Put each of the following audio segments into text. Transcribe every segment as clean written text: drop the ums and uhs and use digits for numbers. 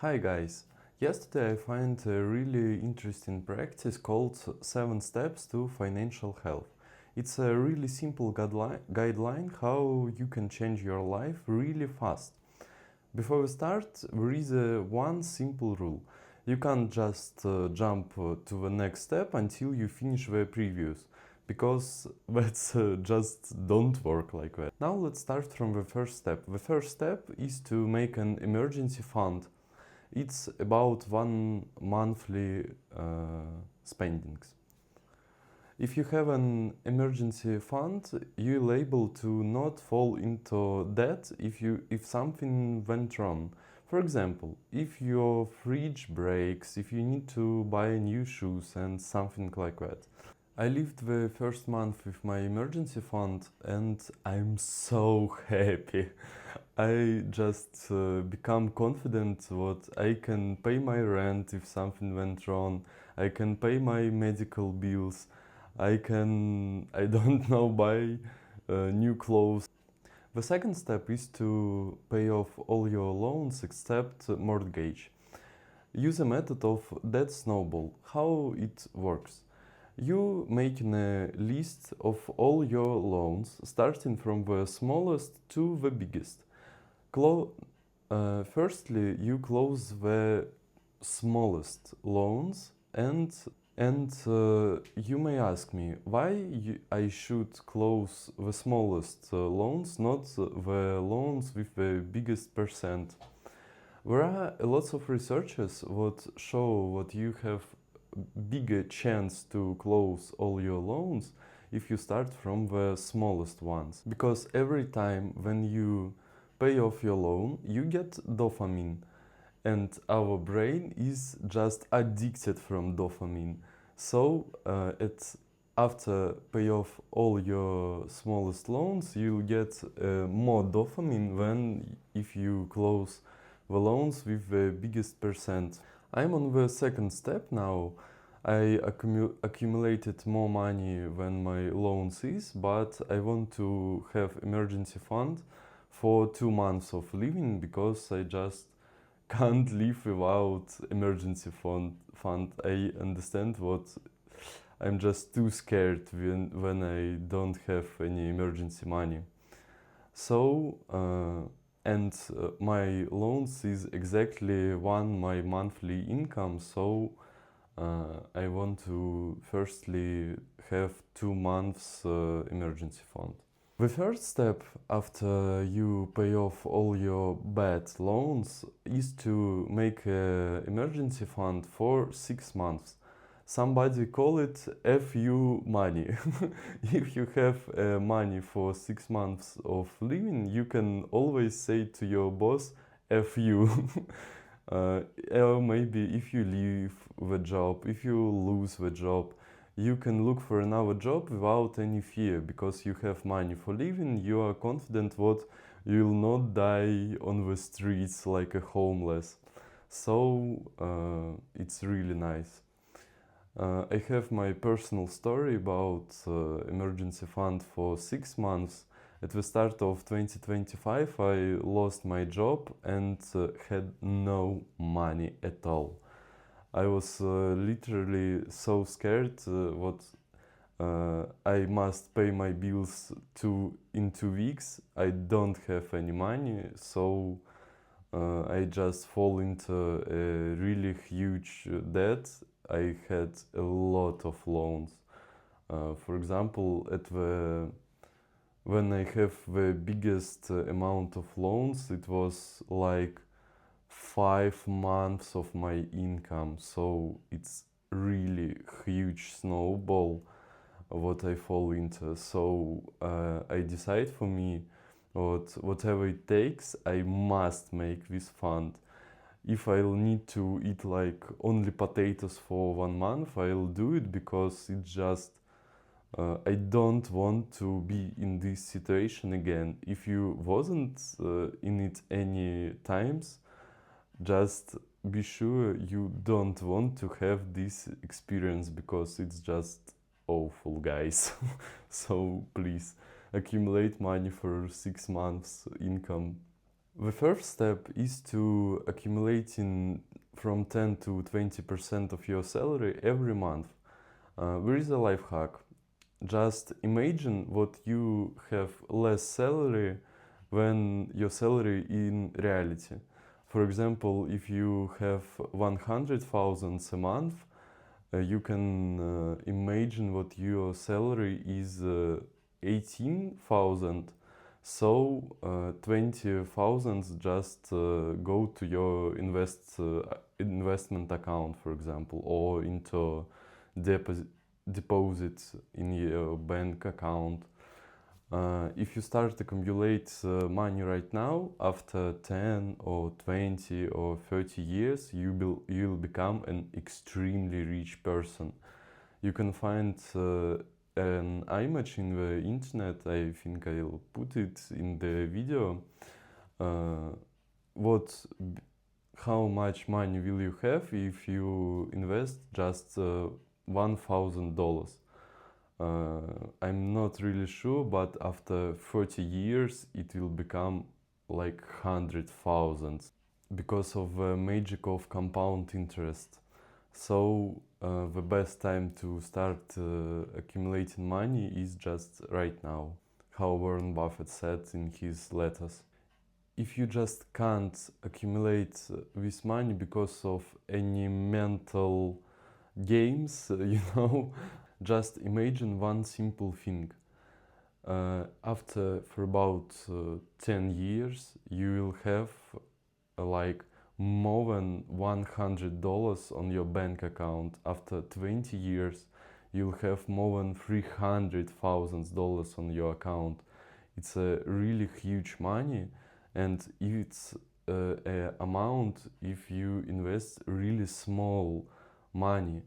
Hi guys! Yesterday I find a really interesting practice called 7 Steps to Financial Health. It's a really simple guideline how you can change your life really fast. Before we start, there is one simple rule. You can't just jump to the next step until you finish the previous, because that's just don't work like that. Now let's start from the first step. The first step is to make an emergency fund. It's about one monthly spendings. If you have an emergency fund, you're able to not fall into debt if something went wrong. For example, if your fridge breaks, if you need to buy new shoes and something like that. I lived the first month with my emergency fund and I'm so happy. I just become confident that I can pay my rent if something went wrong. I can pay my medical bills. I don't know, buy new clothes. The second step is to pay off all your loans except mortgage. Use a method of debt snowball. How it works? You make a list of all your loans, starting from the smallest to the biggest. Firstly, you close the smallest loans, and you may ask me why I should close the smallest loans, not the loans with the biggest percent. There are lots of researchers that show that you have bigger chance to close all your loans if you start from the smallest ones. Because every time when you pay off your loan, you get dopamine, and our brain is just addicted from dopamine. So after pay off all your smallest loans, you'll get more dopamine than if you close the loans with the biggest percent. I'm on the second step now. I accumulated more money than my loans is, but I want to have emergency fund for 2 months of living because I just can't live without emergency fund. I understand what I'm just too scared when I don't have any emergency money. So my loans is exactly my monthly income, so I want to firstly have 2 months emergency fund. The first step after you pay off all your bad loans is to make an emergency fund for 6 months. Somebody call it FU money. If you have money for 6 months of living, you can always say to your boss FU. Or maybe if you leave the job, if you lose the job, you can look for another job without any fear, because you have money for living. You are confident that you will not die on the streets like a homeless. So it's really nice. I have my personal story about emergency fund for 6 months. At the start of 2025, I lost my job and had no money at all. I was literally so scared what I must pay my bills in 2 weeks. I don't have any money, so I just fall into a really huge debt. I had a lot of loans. For example, when I have the biggest amount of loans, it was like 5 months of my income. So it's really huge snowball what I fall into. So I decide for me whatever it takes, I must make this fund. If I'll need to eat like only potatoes for 1 month, I'll do it, because it's just I don't want to be in this situation again. If you wasn't in it any times, just be sure you don't want to have this experience, because it's just awful, guys. So please accumulate money for 6 months income. The first step is to accumulating from 10 to 20% of your salary every month. There is a life hack. Just imagine what you have less salary than your salary in reality. For example, if you have 100,000 a month, you can imagine what your salary is 18,000. So 20,000 just go to your investment account, for example, or into deposits in your bank account. If you start to accumulate money right now, after 10 or 20 or 30 years, you'll become an extremely rich person. You can find an image in the internet. I think I'll put it in the video. How much money will you have if you invest just $1,000? I'm not really sure, but after 30 years it will become like 100,000 because of the magic of compound interest. So the best time to start accumulating money is just right now, how Warren Buffett said in his letters. If you just can't accumulate this money because of any mental games, just imagine one simple thing. For about 10 years, you will have like more than $100 on your bank account. After 20 years, you'll have more than $300,000 on your account. It's a really huge money, and it's a amount if you invest really small money.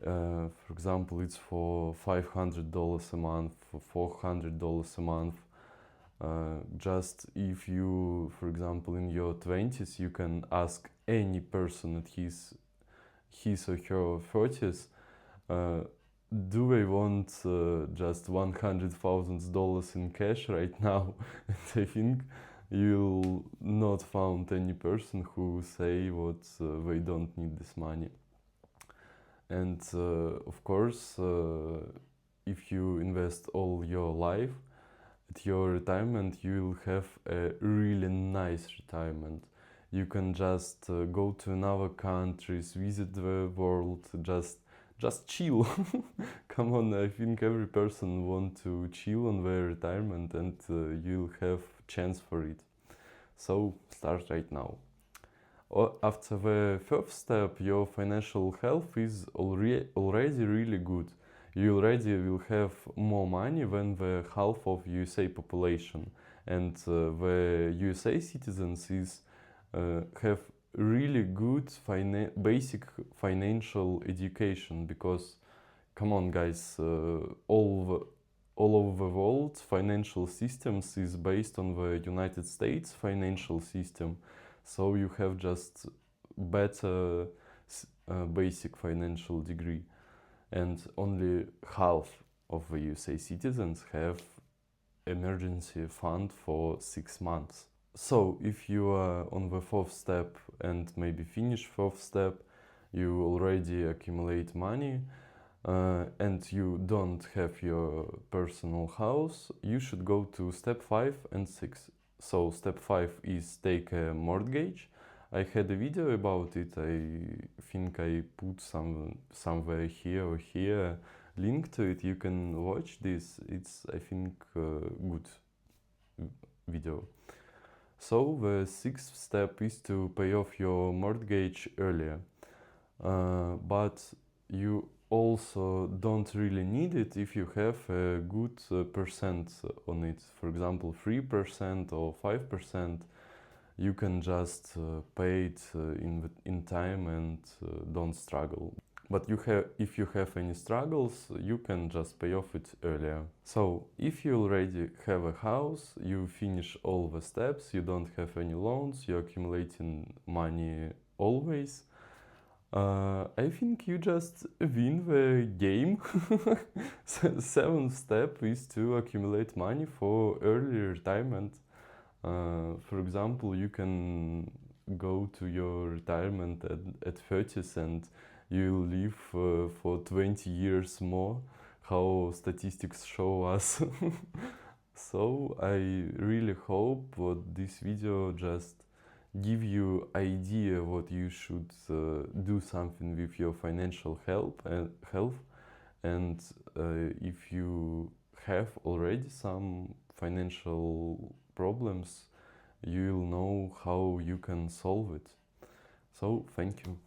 For example, it's for $500 a month, for $400 a month. Just if you, for example, in your 20s, you can ask any person at his or her 30s, do they want just $100,000 in cash right now? And I think you'll not find any person who say what they don't need this money. And of course, if you invest all your life, at your retirement you'll have a really nice retirement. You can just go to another countries, visit the world, just chill. Come on, I think every person want to chill on their retirement, and you'll have chance for it. So start right now. After the first step, your financial health is already really good. You already will have more money than the half of USA population, and the USA citizens have really good basic financial education, because, come on guys, all over the world financial systems is based on the United States financial system. So you have just better basic financial degree, and only half of the USA citizens have emergency fund for 6 months. So if you are on the fourth step and maybe finish fourth step, you already accumulate money, and you don't have your personal house, you should go to step 5 and 6. So step 5 is take a mortgage. I had a video about it. I think I put somewhere here or here link to it. You can watch this. It's, I think, good video. So the sixth step is to pay off your mortgage earlier, but you also don't really need it if you have a good percent on it. For example, 3% or 5%. You can just pay it in time and don't struggle. But if you have any struggles, you can just pay off it earlier. So if you already have a house, you finish all the steps, you don't have any loans, you're accumulating money always, I think you just win the game. Seventh step is to accumulate money for early retirement. For example, you can go to your retirement at 30s and you live for 20 years more, how statistics show us. So I really hope that this video just give you idea what you should do something with your financial health, and if you have already some financial problems, you'll know how you can solve it. So thank you.